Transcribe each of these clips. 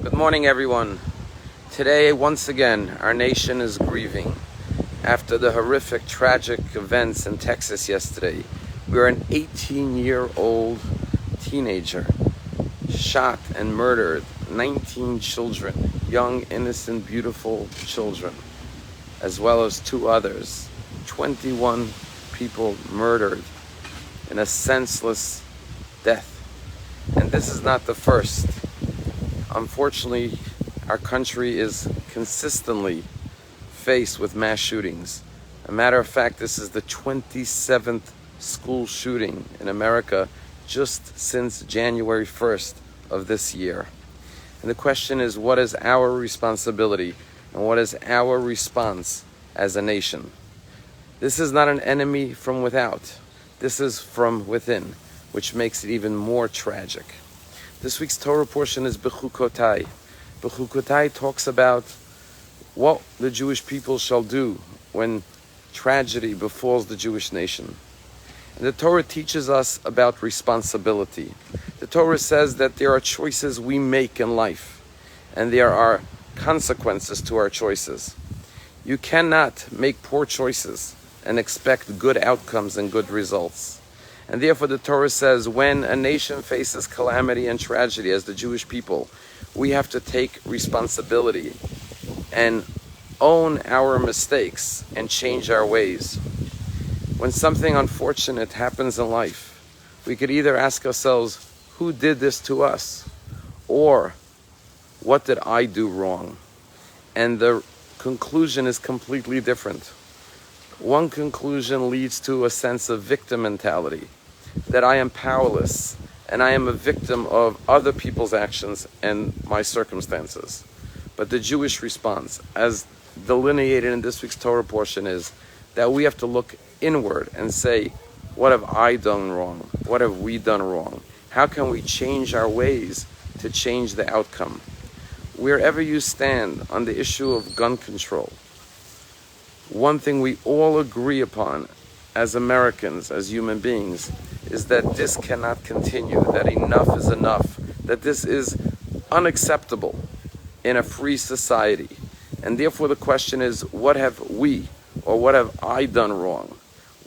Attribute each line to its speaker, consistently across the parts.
Speaker 1: Good morning, everyone. Today, once again, our nation is grieving after the horrific, tragic events in Texas yesterday, where an 18-year-old teenager shot and murdered 19 children, young, innocent, beautiful children, as well as two others. 21 people murdered in a senseless death. And this is not the first. Unfortunately, our country is consistently faced with mass shootings. A matter of fact, this is the 27th school shooting in America just since January 1st of this year. And the question is, what is our responsibility and what is our response as a nation? This is not an enemy from without. This is from within, which makes it even more tragic. This week's Torah portion is Bechukotai. Bechukotai talks about what the Jewish people shall do when tragedy befalls the Jewish nation. And the Torah teaches us about responsibility. The Torah says that there are choices we make in life, and there are consequences to our choices. You cannot make poor choices and expect good outcomes and good results. And therefore the Torah says when a nation faces calamity and tragedy as the Jewish people, we have to take responsibility and own our mistakes and change our ways. When something unfortunate happens in life, we could either ask ourselves, who did this to us? Or, what did I do wrong? And the conclusion is completely different. One conclusion leads to a sense of victim mentality, that I am powerless and I am a victim of other people's actions and my circumstances. But the Jewish response, as delineated in this week's Torah portion, is that we have to look inward and say, what have I done wrong? What have we done wrong? How can we change our ways to change the outcome? Wherever you stand on the issue of gun control, one thing we all agree upon as Americans, as human beings, is that this cannot continue, that enough is enough, that this is unacceptable in a free society. And therefore the question is, what have we, or what have I done wrong?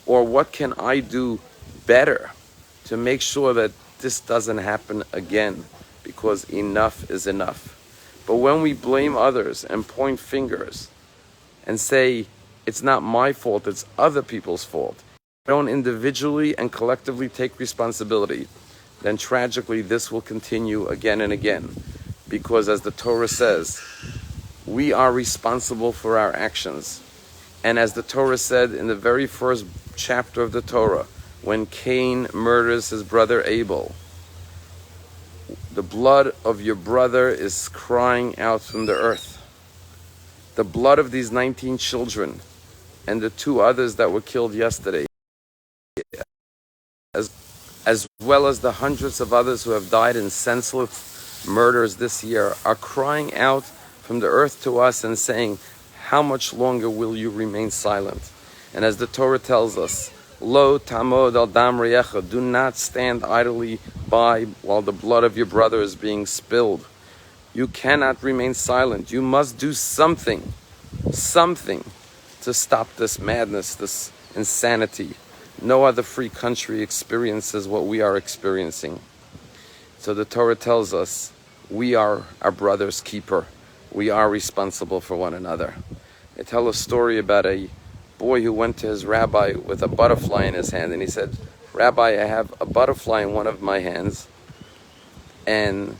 Speaker 1: Or what can I do better to make sure that this doesn't happen again? Because enough is enough. But when we blame others and point fingers and say, it's not my fault, it's other people's fault, don't individually and collectively take responsibility, then tragically this will continue again and again. Because as the Torah says, we are responsible for our actions. And as the Torah said in the very first chapter of the Torah, when Cain murders his brother Abel, the blood of your brother is crying out from the earth. The blood of these 19 children and the two others that were killed yesterday, as well as the hundreds of others who have died in senseless murders this year, are crying out from the earth to us and saying, how much longer will you remain silent? And as the Torah tells us, Lo tamod al dam reyecha, do not stand idly by while the blood of your brother is being spilled. You cannot remain silent. You must do something to stop this madness, this insanity. No other free country experiences what we are experiencing. So the Torah tells us we are our brother's keeper. We are responsible for one another. They tell a story about a boy who went to his rabbi with a butterfly in his hand, and he said, Rabbi, I have a butterfly in one of my hands, and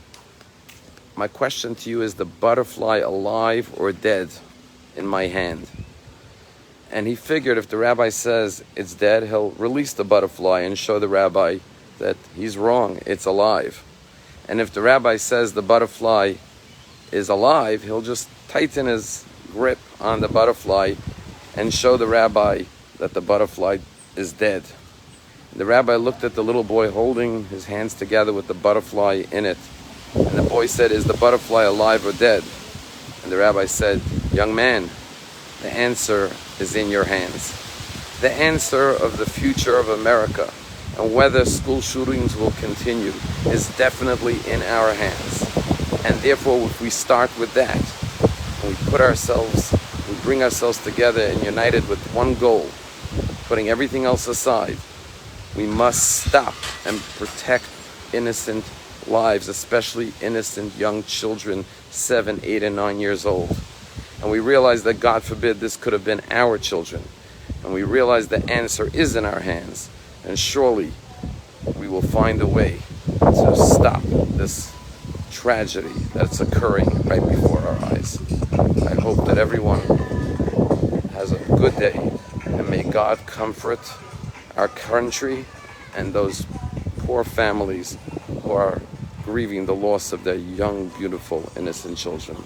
Speaker 1: my question to you is, the butterfly alive or dead in my hand? And he figured if the rabbi says it's dead, he'll release the butterfly and show the rabbi that he's wrong, it's alive. And if the rabbi says the butterfly is alive, he'll just tighten his grip on the butterfly and show the rabbi that the butterfly is dead. The rabbi looked at the little boy holding his hands together with the butterfly in it. And the boy said, is the butterfly alive or dead? And the rabbi said, young man, the answer is in your hands. The answer of the future of America and whether school shootings will continue is definitely in our hands. And therefore, if we start with that, and we bring ourselves together and united with one goal, putting everything else aside, we must stop and protect innocent lives, especially innocent young children, 7, 8, and 9 years old. And we realize that, God forbid, this could have been our children. And we realize the answer is in our hands. And surely we will find a way to stop this tragedy that's occurring right before our eyes. I hope that everyone has a good day, and may God comfort our country and those poor families who are grieving the loss of their young, beautiful, innocent children.